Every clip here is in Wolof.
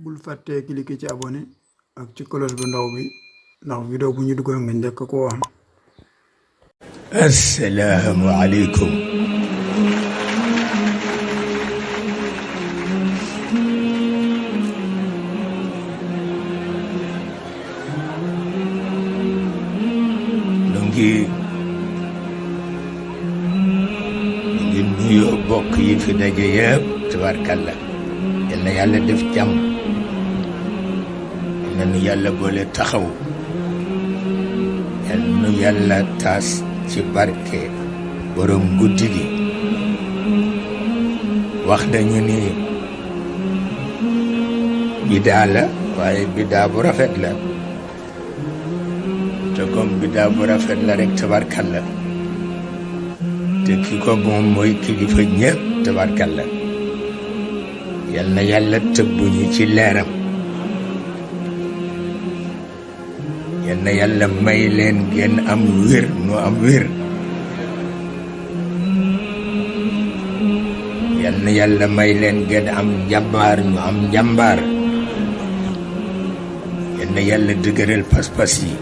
bul fàttee cliquer ci abonné ak ci cloche bu ndaw bi ndax vidéo bu ñu dugal nga njëkk ko am. Assalaamu aleykum. ñu ngi nuyoo bokk yi fi daje yëpp tabarkalla. yal na yàlla def jàmm. yal na nu yàlla boole taxaw. yal nu yàlla taas ci barke borom guddi gi. wax dañu ni bidaa la waaye bidaa bu rafet la te comme bidaa bu rafet la rek tabarkalla te ki ko moom mooy kilifa ñëpp tabarkalla. yal na yàlla tëbbuñu ci leeram. yal na yàlla may leen ngeen am wér nu am wér. yal na yàlla may leen ngeen am njàmbaar ñu am njàmbaar. yal na yàlla dëgëral pas-pas yi.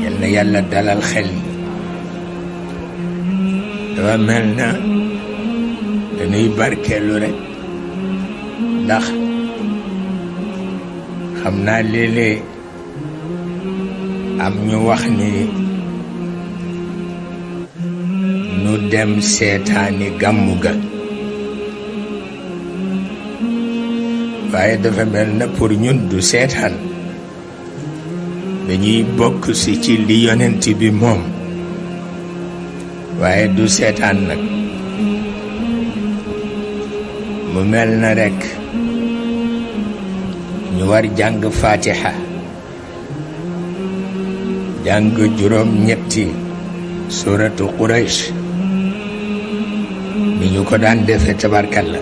yal na yàlla dalal xel yi. dafa mel na dañuy barkeelu rek ndax xam naa léeg-léeg am ñu wax ni nu dem seetaani gàmmu ga waaye dafa mel na pour ñun du seetaan dañuy bokk si ci li yonent bi moom waaye du seetaan nag. mu mel na rekk ñu war jàng fatiha jàng juróom ñetti suratu Quraysh ni ñu ko daan defe tabarkalla.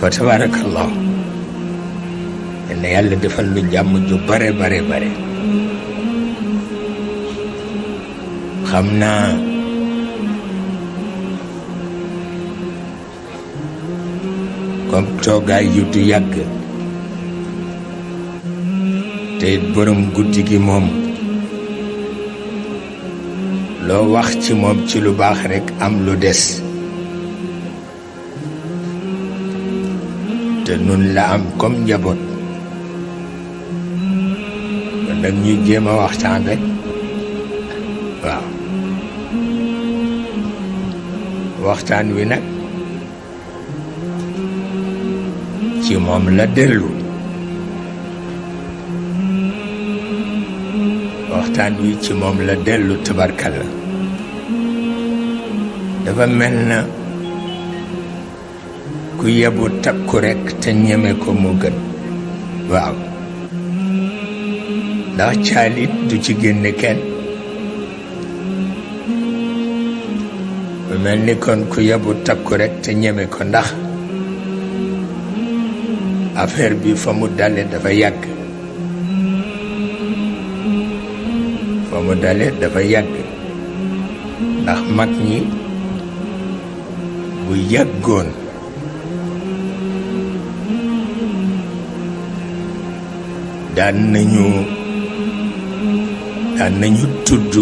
fa tabarakallah. yal na yàlla defal lu jàmm ju bare bare bare. xam naa comme toogaay yu du yàgg te it borom guddi gi moom loo wax ci moom ci lu baax rekk am lu des. te nun la am comme njaboot kon nag ñu jéem a waxtaan rek. waaw waxtaan wi nag ci moom la dellu. waxtaan wi ci moom la dellu tabarkalla. dafa mel na ku yebu takku rekk te ñeme ko mu gën. waaw ndax caalit du ci génne kenn. bu mel ni kon ku yebu takku rekk te ñeme ko ndax affaire bi fa mu dale dafa yàgg. fa mu dale dafa yàgg ndax mag ñi bu yàggoon daan nañu tudd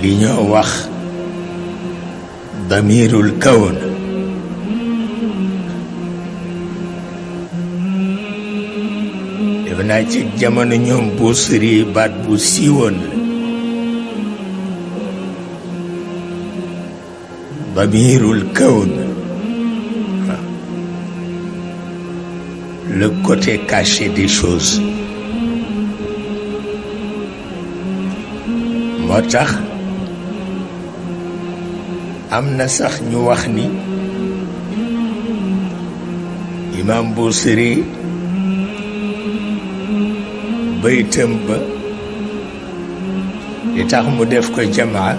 li ñoo wax damirul kawn. def naa ci jamono ñoom boo sëri baat bu siiwoon la damirul kawn. le côté caché des choses. moo tax am na sax ñu wax ni Imam Busiri baytam ba li tax mu def ko jamaa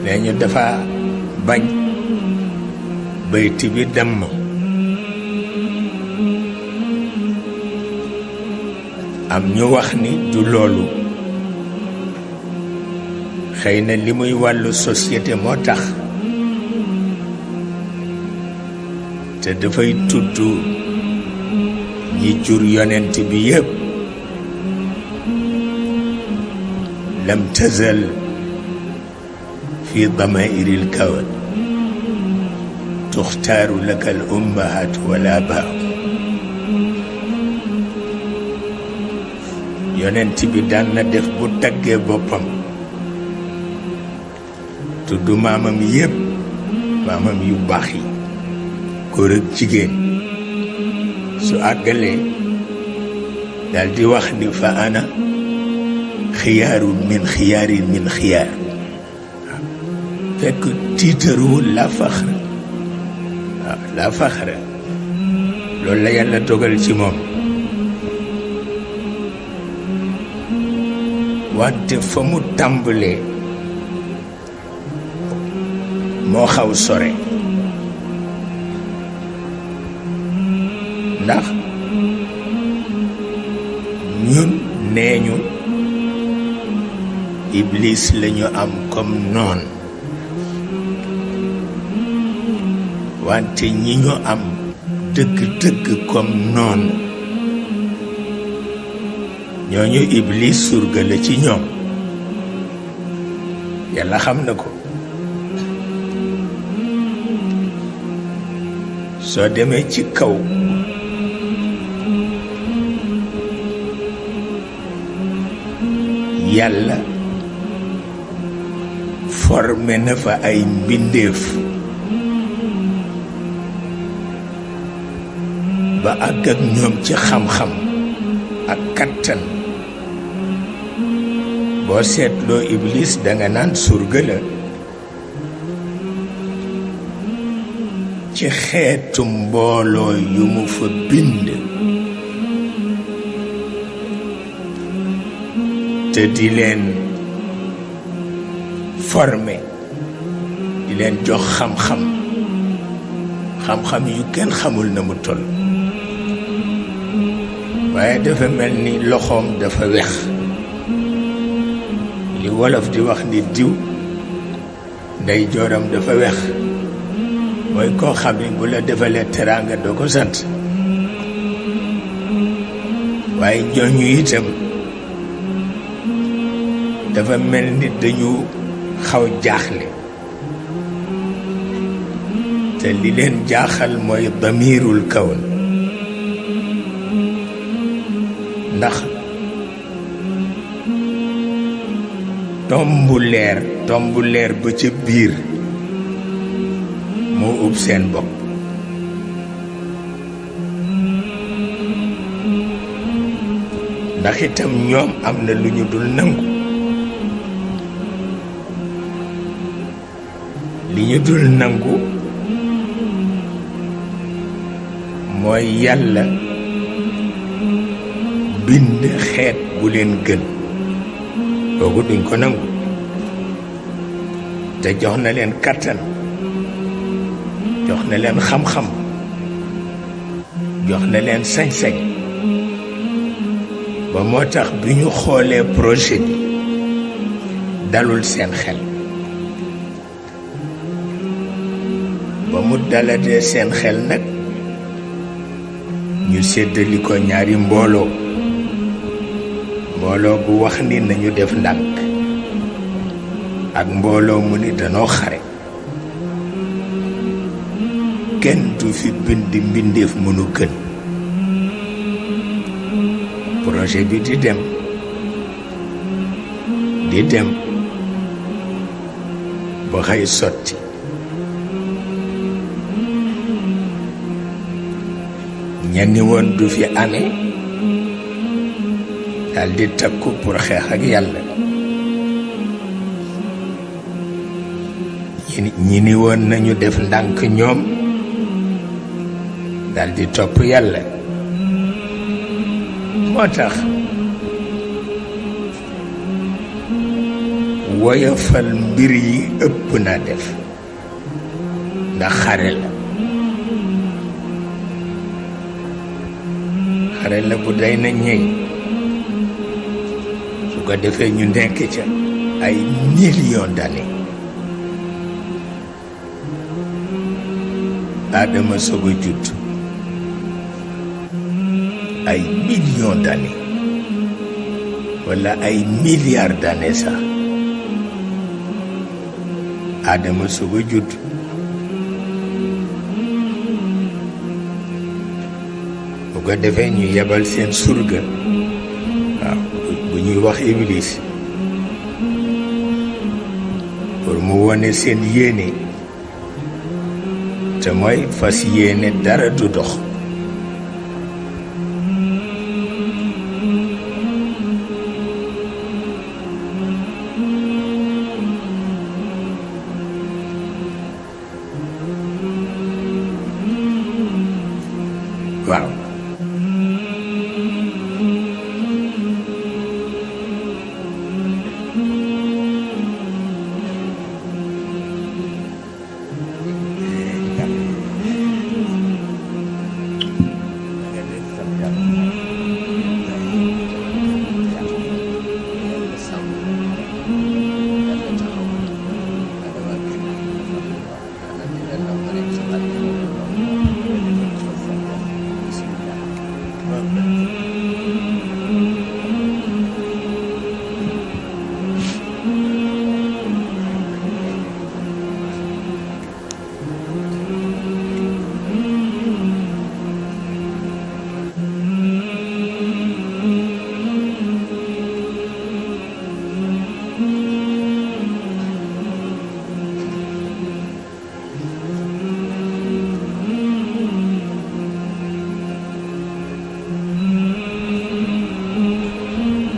nee ñu dafa bañ bayti bi damm am ñu wax ni du loolu xëy na li muy wàllu société moo tax te dafay tudd ñi jur yonent bi yépp lam tazal fi damairil kawn tuxtaaru laka al ummahat wal abaa yonent bi daan na def bu taggee boppam tudd maamam yépp maamam yu baax yi góor ak jigéen su àggalee dal di wax ni fa ana xiyaarun min xiyaarin min xiyaar fekk tiitaruwul la faxra waaw la faxra loolu la yàlla dogal ci moom wante fa mu tàmbalee moo xaw sore ndax ñun nee ñu iblis lañu am comme noon wante ñi ñu am dëgg-dëgg comme noon ñooñu iblis surga la ci ñoom yàlla xam na ko soo demee ci kaw yàlla formé na fa ay mbindeef ba àgg ak ñoom ci xam-xam ak kattan boo seetloo iblis danga naan surga la ci xeetu mbooloo yu mu fa bind te di leen formé di leen jox xam-xam xam-xam yu kenn xamul na mu toll waaye dafa mel ni loxoom dafa wex li wolof di wax ni diw ndey jooram dafa wex mooy koo xam ne bu la defalee teraanga doo ko sant waaye ñooñu itam dafa mel ni dañu xaw jaaxle te li leen jaaxal mooy damirul kawn ndax tombu leer ba ca biir moo ub seen bopp ndax itam ñoom am na lu ñu dul nangu li ñu dul nangu mooy yàlla bind xeet bu leen gën kooku duñ ko nangu te jox na leen kattan jox na leen xam-xam jox na leen sañ-sañ ba moo tax bi ñu xoolee projet bi dalul seen xel ba mu daladee seen xel nag ñu séddali ko ñaari mbooloo bu wax ni nañu def ndànk ak mbooloo mu ni danoo xare kenn du fi bind mbindeef mënu gën projet bi di dem ba xëy sotti ñenni woon du fi amee daal di takku pour xeex ak yàlla. ñi ni woon nañu def ndànk ñoom daal di topp yàlla. moo tax woyofal mbir yi ëpp na def ndax xare la bu day na ñey su ko defee ñu nekk ca ay millions d'années Adama soog a judd ay millions d'années wala ay milliards d'années sax Adama soog a judd. bu ko defee ñu yebal seen surga waaw bu ñuy wax Iblis pour mu wone seen yéene te mooy fas yéene dara du dox. waaw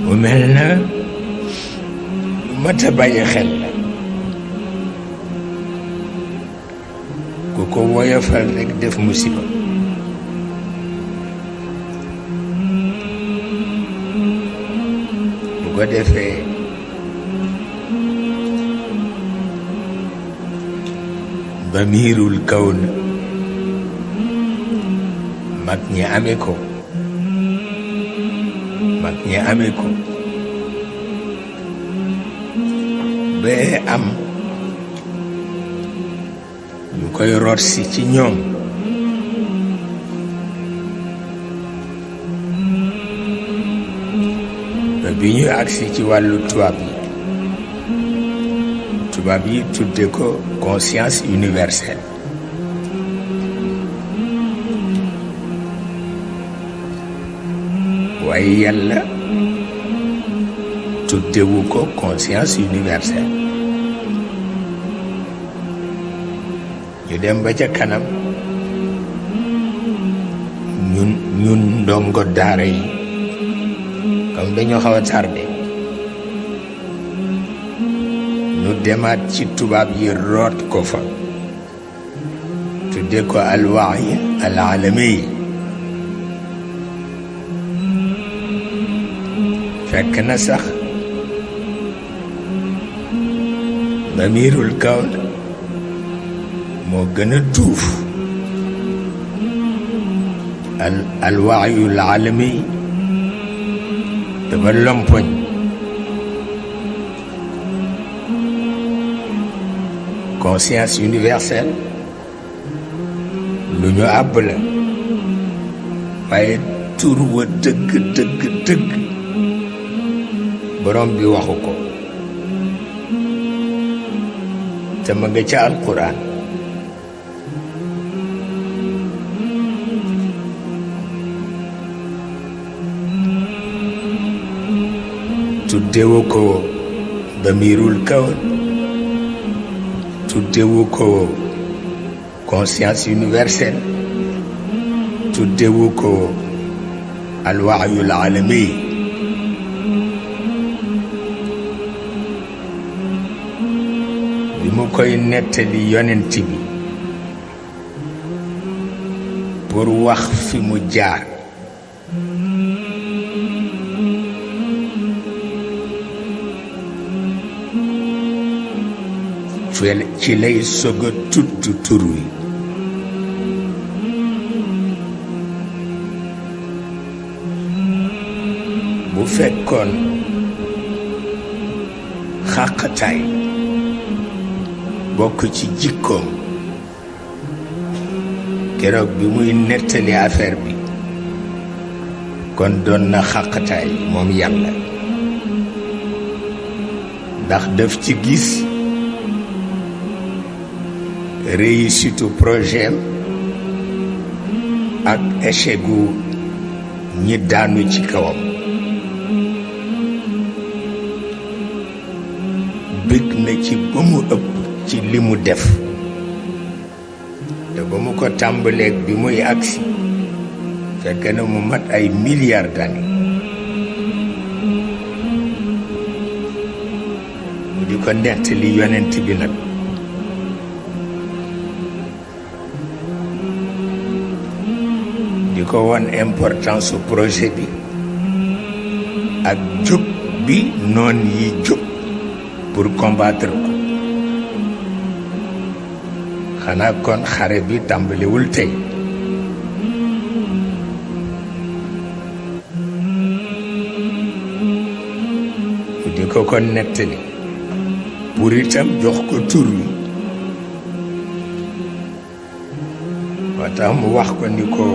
mu mel na lu mat a bàyyi xel la ku ko woyofal rekk def musiba. bu ko defee damirul kawn mag ñi amee ko bee am ñu koy root si ci ñoom ba bi ñu agsi ci wàllu tubaab yi tudde ko conscience universelle. waaye yàlla tuddewu ko conscience universelle. ñu dem ba ca kanam ñun ndongo daara yi comme dañoo xaw a tardé ñu demaat ci tubaab yi root ko fa tudde ko alwaay alalami yi. fekk na sax damirul kawn moo gën a duuf alwaayul alami dafa lompoñ. conscience universelle lu ñu àbb la waaye tur wa dëgg borom bi waxu ko te ma nga ca alquran. tuddewu ko damirul kawn tuddewu ko conscience universelle tuddewu ko alwaayul alami mu koy nettali yonent bi pour wax fi mu jaar ci lay sog a tudd tur wi bu fekkoon xàqataay bokk ci jikkoom keroog bi muy nettali affaire bi kon doon na xàqataay moom yàlla ndax daf ci gis réussite projet ak échec gu ñi daanu ci kawam bëgg na ci ba mu ëpp ci li mu def te ba mu ko tàmbaleeg bi muy agsi fekk na mu mat ay milliards d'années mu di ko nettali yonent bi nag di ko won importance su projet bi ak jóg bi noon yi jóg pour combattre ko xanaa kon xare bi tàmbaliwul tey di ko nettali pour itam jox ko tur wi moo tax mu wax ko ni ko